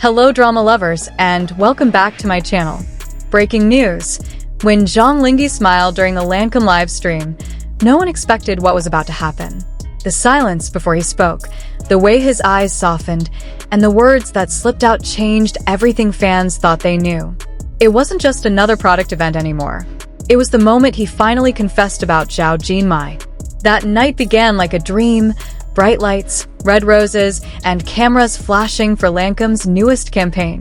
Hello drama lovers, and welcome back to my channel. Breaking news. When Zhang Lingyi smiled during the Lancome live stream, no one expected what was about to happen. The silence before he spoke, the way his eyes softened, and the words that slipped out changed everything fans thought they knew. It wasn't just another product event anymore. It was the moment he finally confessed about Zhao Jinmai. That night began like a dream. Bright lights, red roses, and cameras flashing for Lancome's newest campaign.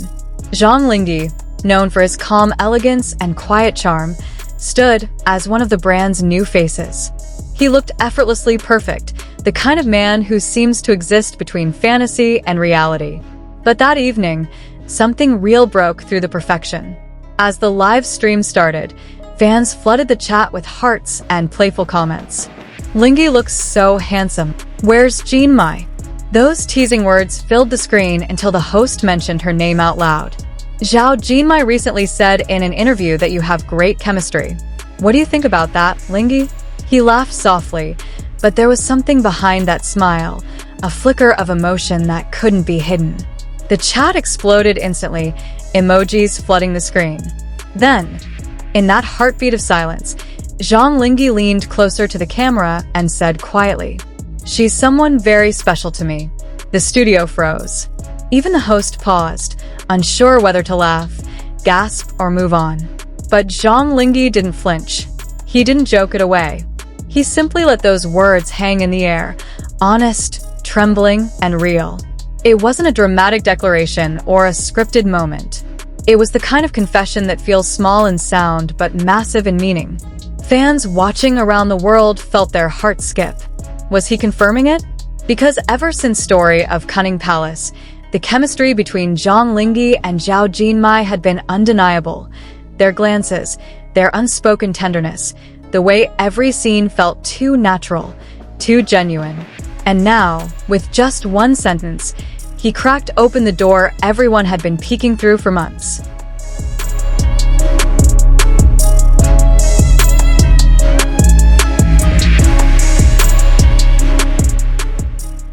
Zhang Lingyi, known for his calm elegance and quiet charm, stood as one of the brand's new faces. He looked effortlessly perfect, the kind of man who seems to exist between fantasy and reality. But that evening, something real broke through the perfection. As the live stream started, fans flooded the chat with hearts and playful comments. "Lingyi looks so handsome. Where's Jinmai?" Those teasing words filled the screen until the host mentioned her name out loud. Zhao Jinmai recently said in an interview that you have great chemistry. What do you think about that, Lingyi? He laughed softly, but there was something behind that smile, a flicker of emotion that couldn't be hidden. The chat exploded instantly, emojis flooding the screen. Then, in that heartbeat of silence, Zhang Lingyi leaned closer to the camera and said quietly, "She's someone very special to me." The studio froze. Even the host paused, unsure whether to laugh, gasp, or move on. But Zhang Lingyi didn't flinch. He didn't joke it away. He simply let those words hang in the air, honest, trembling, and real. It wasn't a dramatic declaration or a scripted moment. It was the kind of confession that feels small in sound but massive in meaning. Fans watching around the world felt their hearts skip. Was he confirming it? Because ever since story of Cunning Palace, the chemistry between Zhang Lingyi and Zhao Jinmai had been undeniable. Their glances, their unspoken tenderness, the way every scene felt too natural, too genuine. And now, with just one sentence, he cracked open the door everyone had been peeking through for months.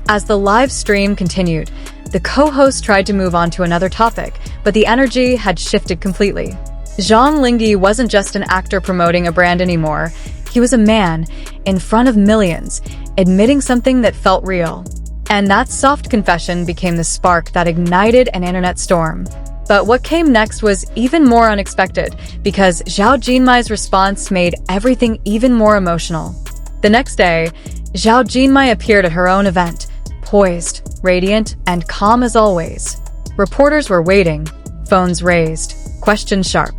As the live stream continued, the co-host tried to move on to another topic, but the energy had shifted completely. Zhang Lingyi wasn't just an actor promoting a brand anymore. He was a man, in front of millions, admitting something that felt real. And that soft confession became the spark that ignited an internet storm. But what came next was even more unexpected, because Zhao Jinmai's response made everything even more emotional. The next day, Zhao Jinmai appeared at her own event, poised, radiant, and calm as always. Reporters were waiting, phones raised, questions sharp.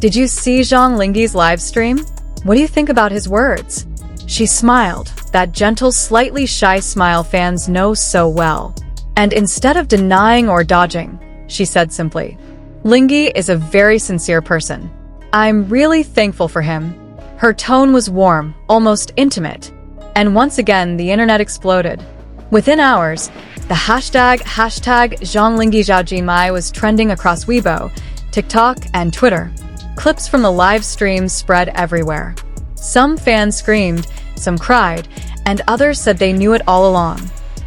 "Did you see Zhang Lingyi's live stream? What do you think about his words?" She smiled, that gentle, slightly shy smile fans know so well. And instead of denying or dodging, she said simply, "Lingyi is a very sincere person. I'm really thankful for him." Her tone was warm, almost intimate. And once again, the internet exploded. Within hours, the hashtag Zhang Lingyi Zhao Jinmai was trending across Weibo, TikTok, and Twitter. Clips from the live stream spread everywhere. Some fans screamed, some cried, and others said they knew it all along.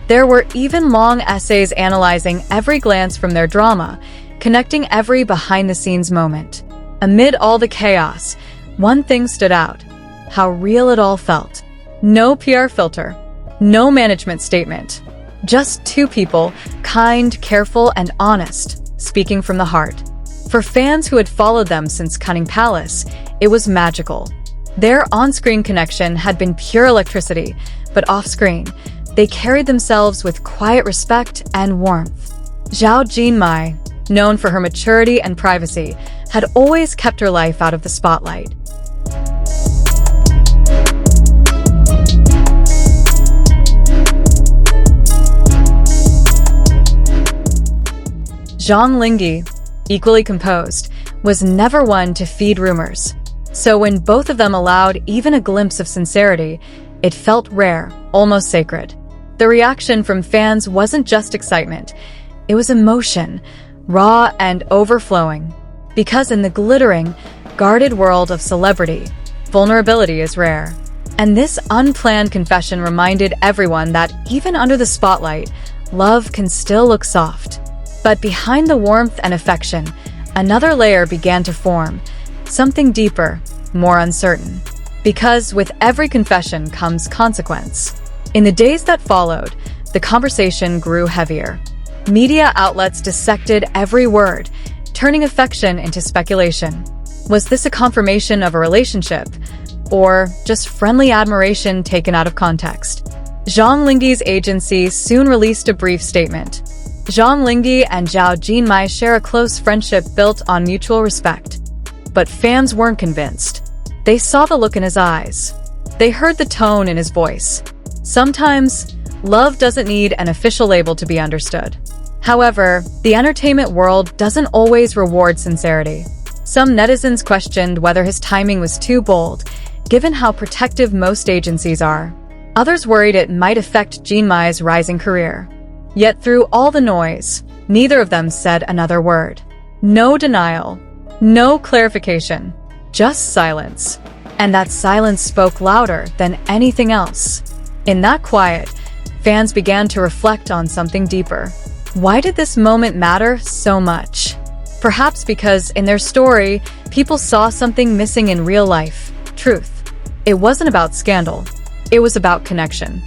There were even long essays analyzing every glance from their drama, connecting every behind-the-scenes moment. Amid all the chaos, one thing stood out: how real it all felt. No PR filter. No management statement. Just two people, kind, careful, and honest, speaking from the heart. For fans who had followed them since Cunning Palace, it was magical. Their on-screen connection had been pure electricity, but off-screen, they carried themselves with quiet respect and warmth. Zhao Jinmai, known for her maturity and privacy, had always kept her life out of the spotlight. Zhang Lingyi, equally composed, was never one to feed rumors. So when both of them allowed even a glimpse of sincerity, it felt rare, almost sacred. The reaction from fans wasn't just excitement, it was emotion, raw and overflowing. Because in the glittering, guarded world of celebrity, vulnerability is rare. And this unplanned confession reminded everyone that even under the spotlight, love can still look soft. But behind the warmth and affection, another layer began to form, something deeper, more uncertain. Because with every confession comes consequence. In the days that followed, the conversation grew heavier. Media outlets dissected every word, turning affection into speculation. Was this a confirmation of a relationship, or just friendly admiration taken out of context? Zhang Lingyi's agency soon released a brief statement. Zhang Lingyi and Zhao Jinmai share a close friendship built on mutual respect. But fans weren't convinced. They saw the look in his eyes. They heard the tone in his voice. Sometimes, love doesn't need an official label to be understood. However, the entertainment world doesn't always reward sincerity. Some netizens questioned whether his timing was too bold, given how protective most agencies are. Others worried it might affect Jinmai's rising career. Yet through all the noise, neither of them said another word. No denial, no clarification, just silence. And that silence spoke louder than anything else. In that quiet, fans began to reflect on something deeper. Why did this moment matter so much? Perhaps because in their story, people saw something missing in real life: truth. It wasn't about scandal. It was about connection.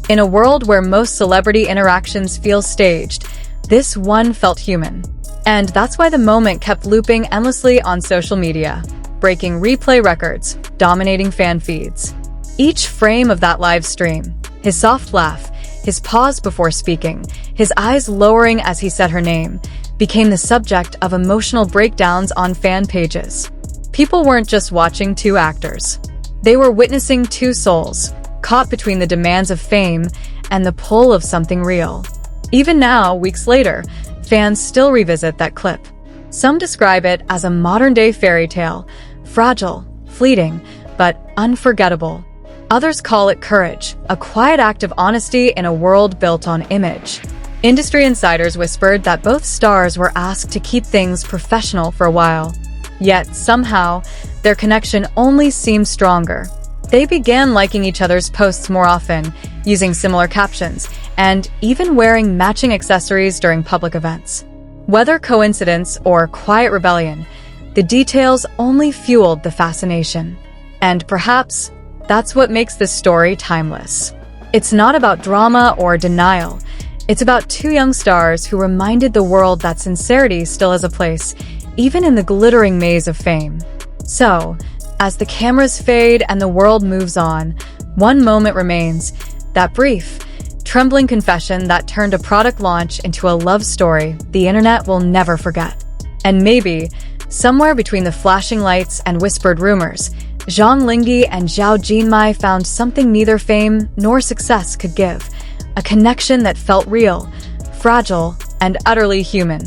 In a world where most celebrity interactions feel staged, this one felt human. And that's why the moment kept looping endlessly on social media, breaking replay records, dominating fan feeds. Each frame of that live stream, his soft laugh, his pause before speaking, his eyes lowering as he said her name, became the subject of emotional breakdowns on fan pages. People weren't just watching two actors. They were witnessing two souls, caught between the demands of fame and the pull of something real. Even now, weeks later, fans still revisit that clip. Some describe it as a modern-day fairy tale, fragile, fleeting, but unforgettable. Others call it courage, a quiet act of honesty in a world built on image. Industry insiders whispered that both stars were asked to keep things professional for a while. Yet, somehow, their connection only seemed stronger. They began liking each other's posts more often, using similar captions, and even wearing matching accessories during public events. Whether coincidence or quiet rebellion, the details only fueled the fascination. And perhaps that's what makes this story timeless. It's not about drama or denial. It's about two young stars who reminded the world that sincerity still has a place, even in the glittering maze of fame. So, as the cameras fade and the world moves on, one moment remains, that brief, trembling confession that turned a product launch into a love story the internet will never forget. And maybe, somewhere between the flashing lights and whispered rumors, Zhang Lingyi and Zhao Jinmai found something neither fame nor success could give, a connection that felt real, fragile, and utterly human.